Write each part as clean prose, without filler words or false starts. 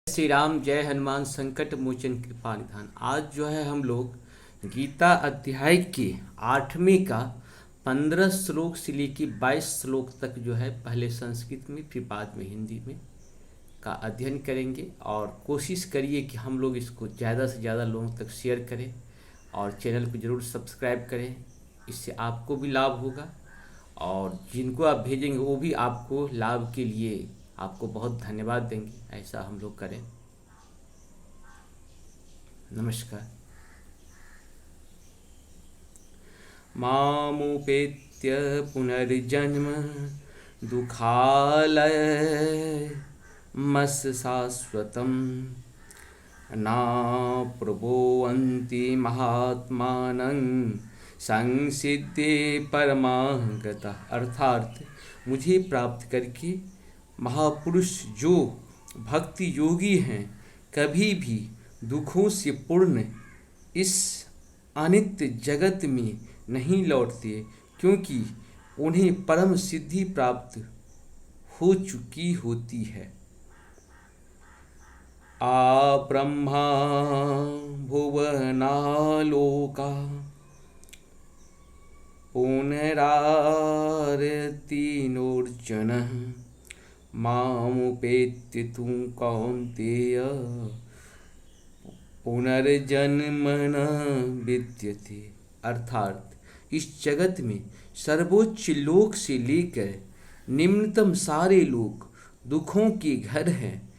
श्री राम, जय हनुमान संकट मोचन कृपा निधान। आज जो है हम लोग गीता अध्याय के 8वें का 15 श्लोक से लेकर 22 श्लोक तक जो है पहले संस्कृत में फिर बाद में हिंदी में का अध्ययन करेंगे। और कोशिश करिए कि हम लोग इसको ज़्यादा से ज़्यादा लोगों तक शेयर करें और चैनल को ज़रूर सब्सक्राइब करें। इससे आपको भी लाभ होगा और जिनको आप भेजेंगे वो भी आपको लाभ के लिए आपको बहुत धन्यवाद देंगे। ऐसा हम लोग करें। नमस्कार। मामुपेत्य पुनर्जन्म दुःखालय मस् शाश्वतम् नाप्रबोवन्ति महात्मानं संसिद्धे परमागतः। अर्थात मुझे प्राप्त करके महापुरुष जो भक्ति योगी हैं कभी भी दुखों से पूर्ण इस अनित्य जगत में नहीं लौटते, क्योंकि उन्हें परम सिद्धि प्राप्त हो चुकी होती है। आ ब्रह्मा भुवनालोका पुनरारतिनोर्जनः मामुपेत्य तु कौन्तेय पुनर्जन्म न विद्यते। अर्थात इस जगत में सर्वोच्च लोक से लेकर निम्नतम सारे लोक दुखों के घर हैं,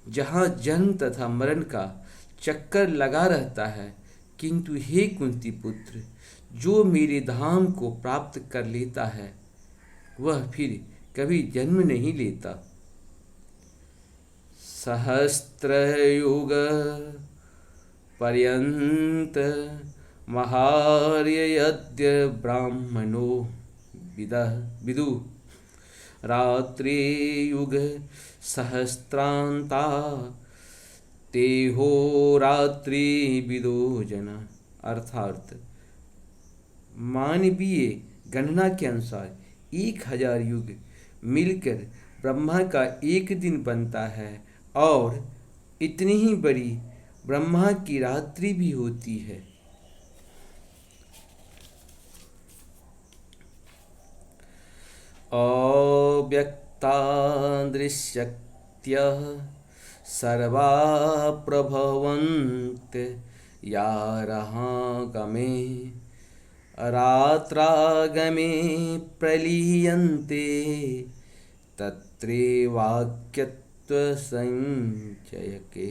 जहाँ जन्म तथा मरण का चक्कर लगा रहता है। किंतु हे कुंती पुत्र, जो मेरे धाम को प्राप्त कर लेता है वह फिर कभी जन्म नहीं लेता। सहस्त्रयुग पर्यंत महार्ययद्य ब्राह्मणो विदु रात्रियुग सहस्रांता तेहो रात्रि विदो जना। अर्थात मानवीय गणना के अनुसार 1000 युग मिलकर ब्रह्मा का एक दिन बनता है और इतनी ही बड़ी ब्रह्मा की रात्रि भी होती है। अव्यक्तादृश्यक्त्यः सर्वा प्रभवन्त यारहागमे रात्रागमे प्रलीयन्ते तत्रैवाक्यत्वसंचयके।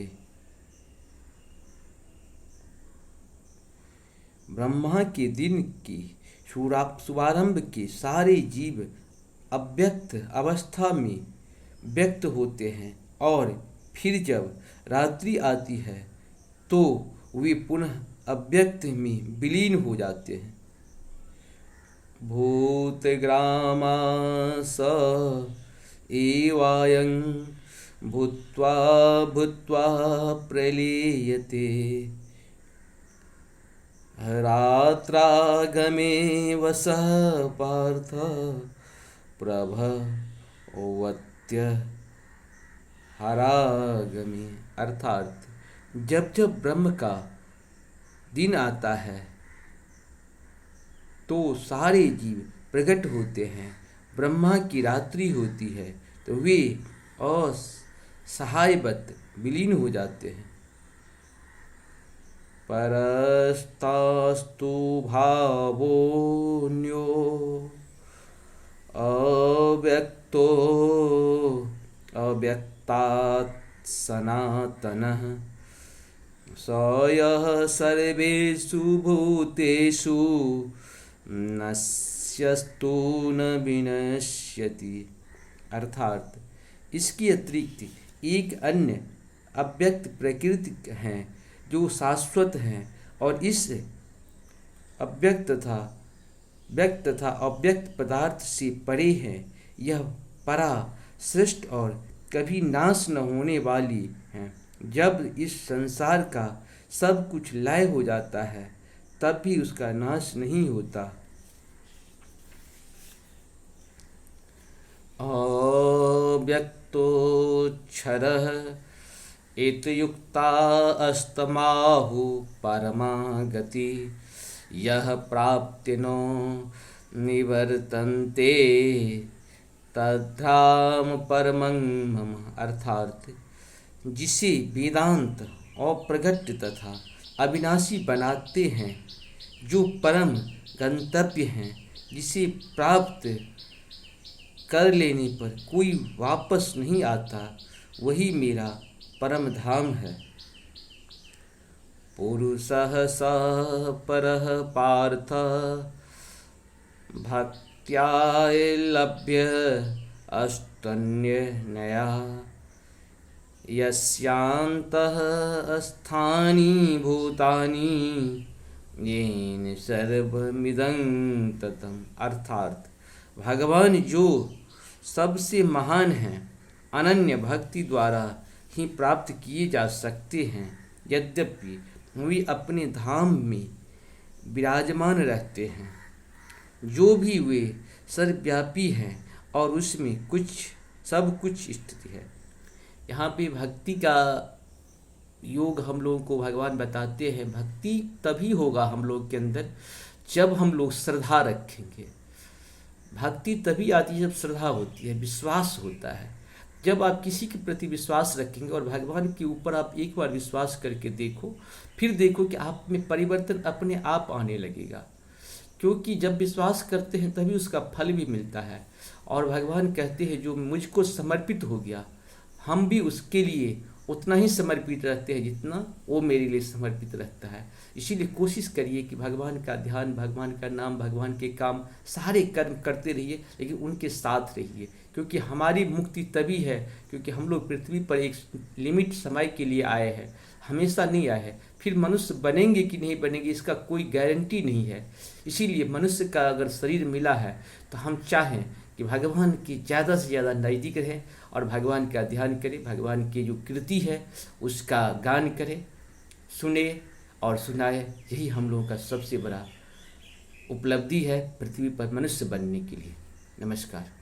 ब्रह्मा के दिन की शुभारंभ के सारे जीव अव्यक्त अवस्था में व्यक्त होते हैं और फिर जब रात्रि आती है तो वे पुनः अव्यक्त में विलीन हो जाते हैं। भूतग्रामा स एवायं भूत्वा भूत्वा प्रलीयते रात्रागमे वसः पार्थ प्रभवत्य हरागमे। अर्थात जब जब ब्रह्म का दिन आता है तो सारे जीव प्रकट होते हैं। ब्रह्मा की रात्रि होती है तो वे असहायवत विलीन हो जाते हैं। परस्तास्तु भावोऽन्यो अव्यक्तो अव्यक्तात् सनातनः स यः सर्वेषु भूतेषु नश्यस्तु न विनश्यति। अर्थात इसके अतिरिक्त एक अन्य अव्यक्त प्रकृति हैं जो शाश्वत हैं और इस अव्यक्त तथा व्यक्त तथा अव्यक्त पदार्थ से परे हैं। यह परा श्रेष्ठ और कभी नाश न होने वाली हैं। जब इस संसार का सब कुछ लय हो जाता है तब भी उसका नाश नहीं होता। अव्यक्तोक्षरः एतयुक्ता अस्तमाहु परमा गति यह प्राप्तिनो निवर्तन्ते तद्धाम परमं मम। अर्थात जिसे वेदांत अप्रगट्य तथा अविनाशी बनाते हैं, जो परम गंतव्य हैं, जिसे प्राप्त कर लेने पर कोई वापस नहीं आता, वही मेरा परम धाम है। पुरुषः स परः पार्थ भक्त्या लभ्य अष्टन्यनया यस्यान्तः स्थानि भूतानि येन सर्वमिदं ततम्। अर्थात भगवान जो सबसे महान हैं, अनन्य भक्ति द्वारा ही प्राप्त किए जा सकते हैं। यद्यपि वे अपने धाम में विराजमान रहते हैं, जो भी वे सर्वव्यापी हैं और उसमें सब कुछ स्थित है। यहाँ पे भक्ति का योग हम लोगों को भगवान बताते हैं। भक्ति तभी होगा हम लोग के अंदर जब हम लोग श्रद्धा रखेंगे। भक्ति तभी आती है जब श्रद्धा होती है, विश्वास होता है। जब आप किसी के प्रति विश्वास रखेंगे और भगवान के ऊपर आप एक बार विश्वास करके देखो, फिर देखो कि आप में परिवर्तन अपने आप आने लगेगा। क्योंकि जब विश्वास करते हैं तभी उसका फल भी मिलता है। और भगवान कहते हैं जो मुझको समर्पित हो गया, हम भी उसके लिए उतना ही समर्पित रहते हैं जितना वो मेरे लिए समर्पित रहता है। इसीलिए कोशिश करिए कि भगवान का ध्यान, भगवान का नाम, भगवान के काम, सारे कर्म करते रहिए, लेकिन उनके साथ रहिए। क्योंकि हमारी मुक्ति तभी है क्योंकि हम लोग पृथ्वी पर एक लिमिट समय के लिए आए हैं, हमेशा नहीं आए हैं। फिर मनुष्य बनेंगे कि नहीं बनेंगे इसका कोई गारंटी नहीं है। इसीलिए मनुष्य का अगर शरीर मिला है तो हम चाहें कि भगवान के ज़्यादा से ज़्यादा नज़दीक रहें और भगवान का ध्यान करें, भगवान की जो कृति है उसका गान करें, सुने और सुनाए। यही हम लोगों का सबसे बड़ा उपलब्धि है पृथ्वी पर मनुष्य बनने के लिए। नमस्कार।